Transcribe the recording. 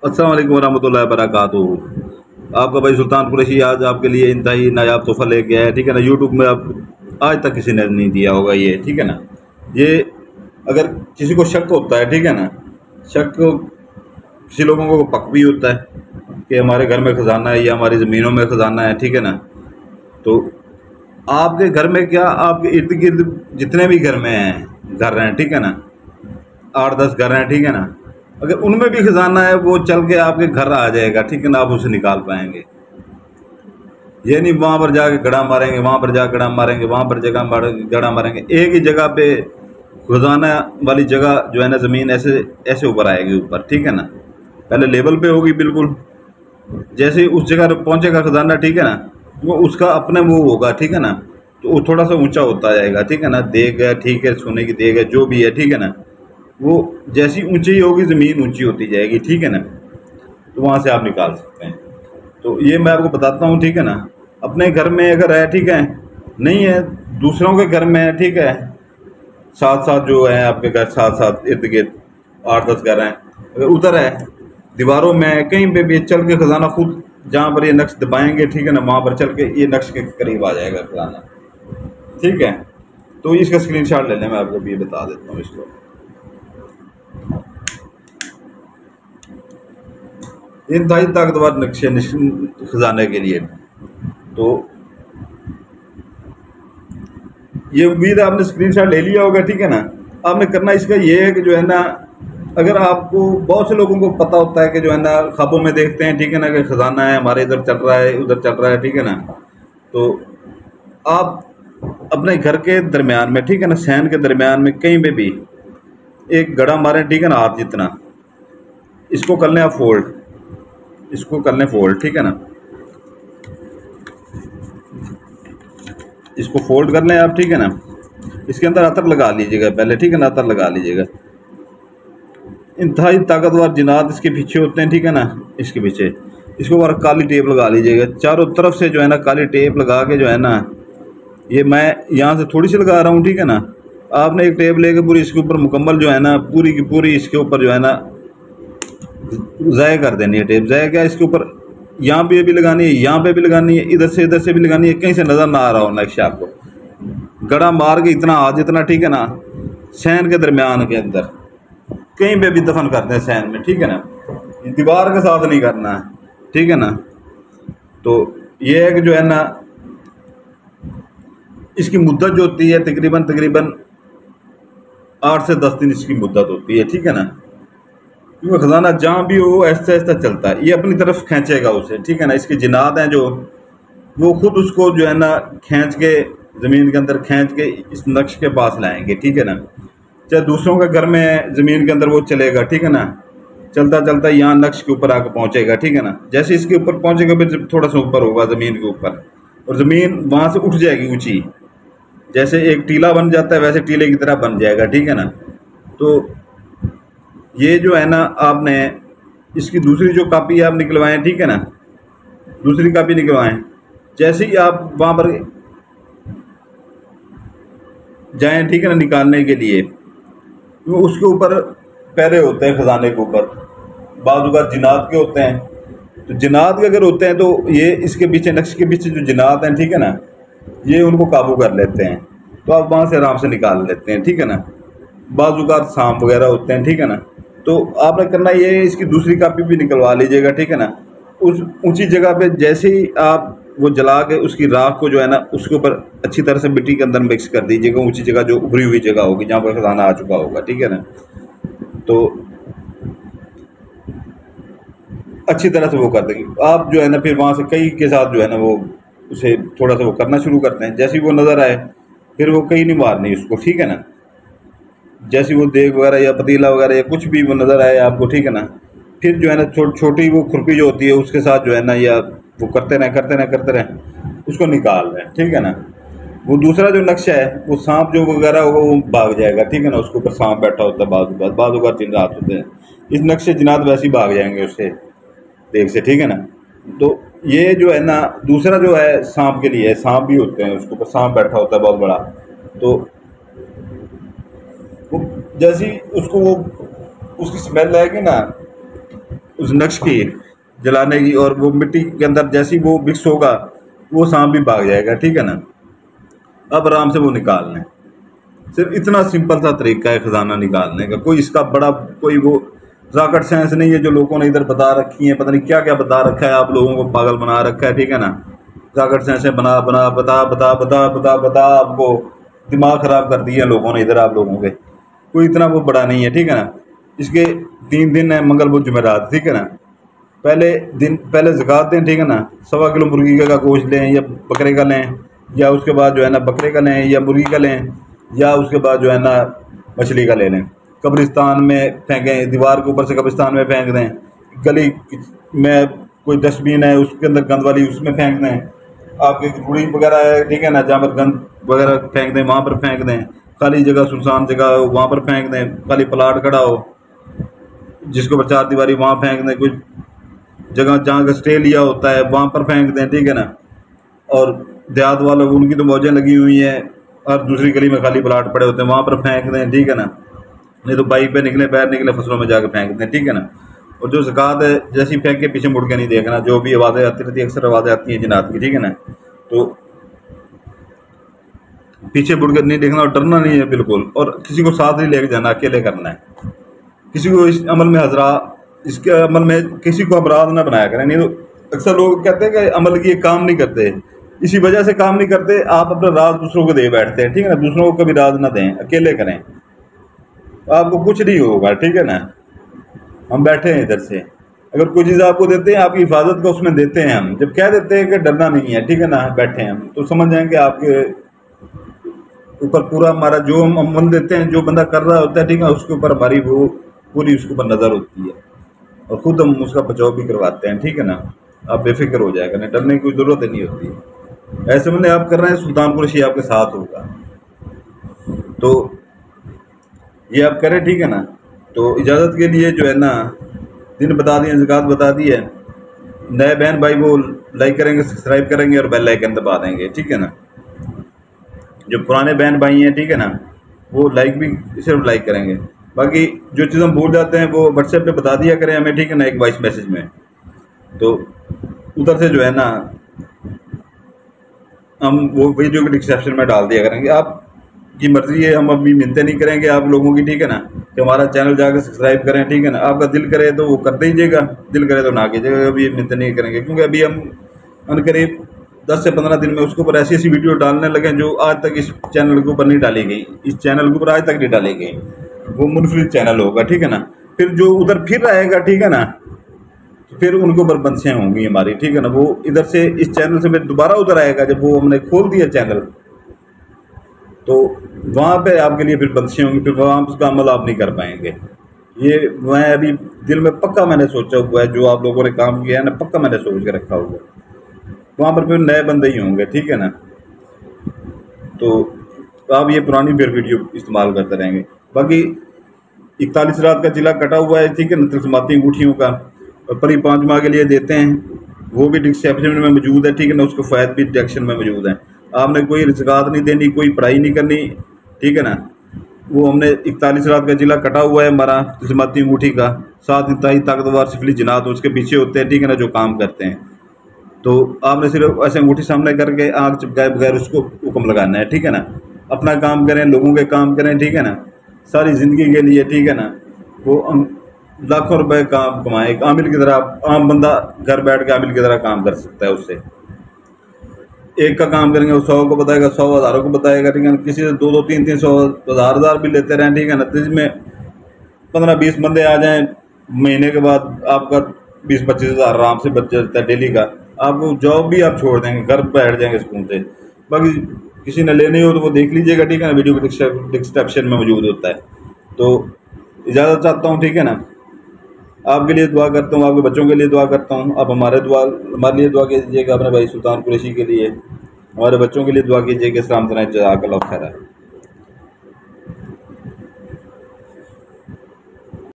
अस्सलाम वालेकुम वरहमतुल्लाहि वबरकातुहू। आपका भाई सुल्तान कुरैशी आज आपके लिए इंतहाई नायाब तोहफ़ा लेके आया है, ठीक है ना। यूट्यूब में आप आज तक किसी ने नहीं दिया होगा ये, ठीक है ना। ये अगर किसी को शक होता है, ठीक है ना, शक किसी लोगों को पक भी होता है कि हमारे घर में ख़जाना है या हमारी ज़मीनों में ख़जाना है, ठीक है ना। तो आपके घर में क्या, आपके इर्द गिर्द जितने भी घर में हैं, घर हैं, ठीक है ना, 8-10 घर हैं, ठीक है ना, अगर उनमें भी खजाना है वो चल के आपके घर आ जाएगा, ठीक है ना। आप उसे निकाल पाएंगे। ये नहीं वहाँ पर जाके गड़ा मारेंगे, वहाँ पर जाकर गड़ा मारेंगे, वहाँ पर गड़ा मारेंगे। एक ही जगह पे खजाना वाली जगह जो है ना, ज़मीन ऐसे ऐसे ऊपर आएगी ऊपर, ठीक है ना। पहले लेवल पे होगी बिल्कुल, जैसे ही उस जगह पहुँचेगा खजाना, ठीक है ना, वो उसका अपने वो होगा, ठीक है ना। तो वो थोड़ा सा ऊंचा होता जाएगा, ठीक है ना। देग है, ठीक है, सोने की देग है, जो भी है, ठीक है ना। वो जैसी ऊंची होगी ज़मीन ऊंची होती जाएगी, ठीक है ना। तो वहाँ से आप निकाल सकते हैं। तो ये मैं आपको बताता हूँ, ठीक है ना। अपने घर में अगर है, ठीक है, नहीं है, दूसरों के घर में है, ठीक है, साथ साथ जो है आपके घर, साथ साथ इर्द गिर्द 8-10 घर हैं, अगर उधर है, दीवारों में कहीं पे भी चल के खजाना खुद जहाँ पर ये नक्श दबाएंगे, ठीक है ना, वहाँ पर चल के ये नक्श के करीब आ जाएगा खजाना, ठीक है। तो इसका स्क्रीनशॉट ले लें, मैं आपको भी बता देता हूँ इसको। इंतहाई ताकतवर नक्शे खजाने के लिए। तो ये उम्मीद है आपने स्क्रीनशॉट ले लिया होगा, ठीक है ना। आपने करना इसका ये है कि जो है ना, अगर आपको बहुत से लोगों को पता होता है कि जो है ना, ख्वाबों में देखते हैं, ठीक है ना, कि खजाना है हमारे इधर चल रहा है, उधर चल रहा है, ठीक है ना। तो आप अपने घर के दरमियान में, ठीक है ना, सहन के दरमियान में कहीं पे भी एक गड़ा मारें, ठीक है ना, हाथ जितना। इसको कर लें आप फोल्ड, इसको कर लें फोल्ड, ठीक है ना। इसको फोल्ड कर लें आप, ठीक है ना। इसके अंदर अतर लगा लीजिएगा पहले, ठीक है ना, अतर लगा लीजिएगा। इंतहाई ताकतवर जिनात इसके पीछे होते हैं, ठीक है ना, इसके पीछे। इसके ऊपर काली टेप लगा लीजिएगा चारों तरफ से, जो है ना, काली टेप लगा के, जो है ना, ये मैं यहाँ से थोड़ी सी लगा रहा हूँ, ठीक है ना। आपने एक टेप लेके पूरी इसके ऊपर मुकम्मल जो है ना, पूरी की पूरी इसके ऊपर जो है ना ज़ाय कर देनी है टेप। ज़ाय क्या, इसके ऊपर यहाँ पे भी लगानी है, यहाँ पे भी लगानी है, इधर से भी लगानी है, कहीं से नज़र ना आ रहा हो नक्शा आपको। गड़ा मार के इतना हाथ जितना, ठीक है ना, सहन के दरमियान के अंदर कहीं पे भी दफन करते हैं सहन में, ठीक है ना। दीवार के साथ नहीं करना है, ठीक है ना। तो ये है कि जो है ना, इसकी मुद्दत जो होती है तकरीबन तकरीबन 8 से 10 दिन इसकी मुद्दत होती है, ठीक है ना। क्योंकि खजाना जहाँ भी हो ऐसा ऐसा चलता है, ये अपनी तरफ खींचेगा उसे, ठीक है ना। इसके जिनात हैं जो, वो खुद उसको जो है ना खींच के ज़मीन के अंदर खींच के इस नक्श के पास लाएंगे, ठीक है ना। चाहे दूसरों के घर में ज़मीन के अंदर वो चलेगा, ठीक है ना, चलता चलता यहाँ नक्श के ऊपर आकर पहुँचेगा, ठीक है ना। जैसे इसके ऊपर पहुँचेगा फिर थोड़ा सा ऊपर होगा ज़मीन के ऊपर, और ज़मीन वहाँ से उठ जाएगी ऊँची, जैसे एक टीला बन जाता है वैसे टीले की तरह बन जाएगा, ठीक है ना। तो ये जो है ना, आपने इसकी दूसरी जो कापी आप निकलवाएं, ठीक है ना, दूसरी कापी निकलवाएं। जैसे ही आप वहाँ पर जाएं, ठीक है ना, निकालने के लिए, तो उसके ऊपर पैरे होते हैं खजाने के ऊपर, बाज़ जिनात के होते हैं। तो जिनात के अगर होते हैं तो ये इसके पीछे, नक्श के पीछे जो जिनात हैं, ठीक है ना, ये उनको काबू कर लेते हैं, तो आप वहाँ से आराम से निकाल लेते हैं, ठीक है ना। बाज़ सांप वगैरह होते हैं, ठीक है ना। तो आपने करना ये है, इसकी दूसरी कापी भी निकलवा लीजिएगा, ठीक है ना। उस ऊंची जगह पे जैसे ही आप वो जला के उसकी राख को जो है ना उसके ऊपर अच्छी तरह से मिट्टी के अंदर मिक्स कर दीजिएगा, ऊंची जगह जो उभरी हुई जगह होगी जहाँ पर खजाना आ चुका होगा, ठीक है ना। तो अच्छी तरह से वो कर देंगे आप, जो है ना, फिर वहाँ से कई के साथ जो है ना वो उसे थोड़ा सा वो करना शुरू करते हैं। जैसे ही वो नज़र आए फिर वो कहीं नहीं मारनी उसको, ठीक है ना। जैसी वो देग वगैरह या पतीला वगैरह या कुछ भी वो नज़र आए आपको, ठीक है ना, फिर जो है ना छोटी वो खुरपी जो होती है उसके साथ जो है ना, या वो करते रहें उसको निकाल रहे हैं, ठीक है ना। वो दूसरा जो नक्शा है वो सांप जो वगैरह होगा वो भाग जाएगा, ठीक है ना। उसके ऊपर सांप बैठा होता है, बाजू जिन्नात होते हैं, इस नक्शे जिन्नात वैसे ही भाग जाएंगे उससे देख से, ठीक है ना। तो ये जो है ना दूसरा जो है सांप के लिए है, सांप भी होते हैं, उसके ऊपर सांप बैठा होता है बहुत बड़ा। तो वो जैसी उसको वो उसकी स्मेल आएगी ना, उस नक्श की जलाने की, और वो मिट्टी के अंदर जैसी वो मिक्स होगा वो सांप भी भाग जाएगा, ठीक है ना। अब आराम से वो निकाल लें। सिर्फ इतना सिंपल सा तरीका है खजाना निकालने का, कोई इसका बड़ा कोई वो रॉकेट साइंस नहीं है जो लोगों ने इधर बता रखी है, पता नहीं क्या क्या बता रखा है, आप लोगों को पागल बना रखा है, ठीक है ना। रॉकेट साइंस बना बना बता बता बता बता बता आपको दिमाग खराब कर दिया लोगों ने इधर आप लोगों के। कोई इतना वो बड़ा नहीं है, ठीक है ना। इसके 3 दिन है, मंगल बुध जुमेरात, ठीक है ना। पहले ज़कात दें, ठीक है ना। 1.25 किलो मुर्गी का गोश्त लें या बकरे का लें, या उसके बाद जो है ना बकरे का लें या मुर्गी का लें, या उसके बाद जो है ना मछली का ले लें। कब्रिस्तान में फेंकें, दीवार के ऊपर से कब्रिस्तान में फेंक दें, गली में कोई डस्टबिन है उसके अंदर गंद वाली उसमें फेंक दें, आपकी रूढ़ी वगैरह है, ठीक है ना, जहाँ पर गंद वगैरह फेंक दें वहाँ पर फेंक दें। खाली जगह सुनसान जगह हो वहाँ पर फेंक दें, खाली प्लाट खड़ा हो जिसके ऊपर 4 दीवारी वहाँ फेंक दें, कुछ जगह जहाँ ऑस्ट्रेलिया होता है वहाँ पर फेंक दें, ठीक है ना। और देहात वालों उनकी तो मौजें लगी हुई हैं, और दूसरी गली में खाली प्लाट पड़े होते हैं वहाँ पर फेंक दें, ठीक है ना। नहीं तो बाइक पे निकले बाहर निकले फसलों में जाकर फेंक दें, ठीक है ना। और जो ज़कात है जैसी फेंक के पीछे मुड़ के नहीं देखना, जो भी आवाज़ें आती रहती है अक्सर आवाज़ें आती हैं जिन्नात की, ठीक है ना। तो पीछे मुड़ कर नहीं देखना और डरना नहीं है बिल्कुल, और किसी को साथ नहीं लेके जाना, अकेले करना है। किसी को इस अमल में इसके अमल में किसी को अपराध ना बनाया करें। नहीं तो अक्सर लोग कहते हैं कि अमल की काम नहीं करते, इसी वजह से काम नहीं करते, आप अपना राज दूसरों को दे बैठते हैं, ठीक है ना। दूसरों को कभी राज ना दें, अकेले करें, आपको कुछ नहीं होगा, ठीक है ना। हम बैठे हैं इधर से, अगर कोई चीज़ आपको देते हैं आपकी हिफाजत का उसमें देते हैं, हम जब कह देते हैं कि डरना नहीं है, ठीक है ना, बैठे हैं हम, तो समझ जाएंगे आपके ऊपर पूरा हमारा जो हम अमल देते हैं, जो बंदा कर रहा होता है, ठीक है, उसके ऊपर हमारी वो पूरी उसके ऊपर नज़र होती है, और ख़ुद हम उसका बचाव भी करवाते हैं, ठीक है ना। आप बेफिक्र हो जाएगा, नहीं डरने की कोई ज़रूरत ही नहीं होती। ऐसे में आप कर रहे हैं, सुल्तान कुरैशी आपके साथ होगा, तो ये आप करें, ठीक है ना। तो इजाज़त के लिए जो है ना दिन बता दिए, ज़कात बता दी है। नए बहन भाई वो लाइक करेंगे, सब्सक्राइब करेंगे और बेल आइकन दबा देंगे, ठीक है ना। जो पुराने बहन भाई हैं, ठीक है ना, वो लाइक भी सिर्फ लाइक करेंगे। बाकी जो चीज़ हम भूल जाते हैं वो व्हाट्सएप पे बता दिया करें हमें, ठीक है ना, एक वॉइस मैसेज में, तो उधर से जो है ना हम वो वीडियो के डिस्क्रिप्शन में डाल दिया करेंगे। आपकी मर्ज़ी है, हम अभी मिन्नतें नहीं करेंगे आप लोगों की, ठीक है ना, कि हमारा चैनल जाकर सब्सक्राइब करें, ठीक है ना। आपका दिल करे तो वो कर दीजिएगा, दिल करे तो ना कीजिएगा, अभी मिन्नतें नहीं करेंगे, क्योंकि अभी हम अनकरीब 10 से 15 दिन में उसके ऊपर ऐसी ऐसी वीडियो डालने लगे जो आज तक इस चैनल के ऊपर नहीं डाली गई, इस चैनल के ऊपर आज तक नहीं डाली गई। वो मुनफरिद चैनल होगा, ठीक है ना। फिर जो उधर फिर आएगा, ठीक है ना, तो फिर उनके ऊपर बंदिशें होंगी हमारी, ठीक है ना। वो इधर से इस चैनल से फिर दोबारा उधर आएगा, जब वो हमने खोल दिया चैनल तो वहाँ पे आपके लिए फिर बंदिशें होंगी, फिर वहाँ उसका अमल आप नहीं कर पाएंगे। ये मैं अभी दिल में पक्का मैंने सोचा हुआ है, जो आप लोगों ने काम किया है ना, पक्का मैंने सोच के रखा हुआ है। वहाँ पर फिर नए बंदे ही होंगे, ठीक है ना। तो आप ये पुरानी फिर वीडियो इस्तेमाल करते रहेंगे। बाकी 41 रात का जिला कटा हुआ है, ठीक है ना, तिलस्माती अंगूठियों का, और परी 5 माह के लिए देते हैं, वो भी डिस्क्रिप्शन में मौजूद है, ठीक है ना। उसके फ़ायदे भी डिस्क्रिप्शन में मौजूद हैं। आपने कोई ज़कात नहीं देनी, कोई पढ़ाई नहीं करनी, ठीक है ना। वो हमने 41 रात का जिला कटा हुआ है हमारा तिलस्माती अंगूठी का, 7 इंतहाई ताकतवर सिफली जिनात उसके पीछे होते हैं, ठीक है ना, जो काम करते हैं। तो आपने सिर्फ ऐसे अंगूठी सामने करके आँख चिपकाए बगैर उसको हुक्म लगाना है, ठीक है ना। अपना काम करें, लोगों के काम करें, ठीक है ना, सारी ज़िंदगी के लिए, ठीक है ना। वो लाखों रुपए काम कमाए, आमिल की तरह, आम बंदा घर बैठ के आमिल की तरह काम कर सकता है। उससे एक का काम करेंगे वो 100 को बताएगा, 100 हज़ारों को बताएगा, ठीक है ना। किसी से 2-2, 3-3, 100, हज़ार भी लेते रहें, ठीक है ना। तो इसमें 15-20 बंदे आ जाएँ, महीने के बाद आपका 20-25 हज़ार आराम से बच जाता है डेली का। आपको जॉब भी आप छोड़ देंगे, घर बैठ जाएंगे सुकून से। बाकी किसी ने लेनी हो तो वो देख लीजिएगा, ठीक है ना, वीडियो के डिस्क्रिप्शन में मौजूद होता है। तो इजाज़त चाहता हूँ, ठीक है ना। आपके लिए दुआ करता हूँ, आपके बच्चों के लिए दुआ करता हूँ। आप हमारे लिए दुआ कीजिएगा, अपने भाई सुल्तान कुरैशी के लिए, हमारे बच्चों के लिए दुआ कीजिएगा। इस्लाम जज़ाकल्लाहु खैर।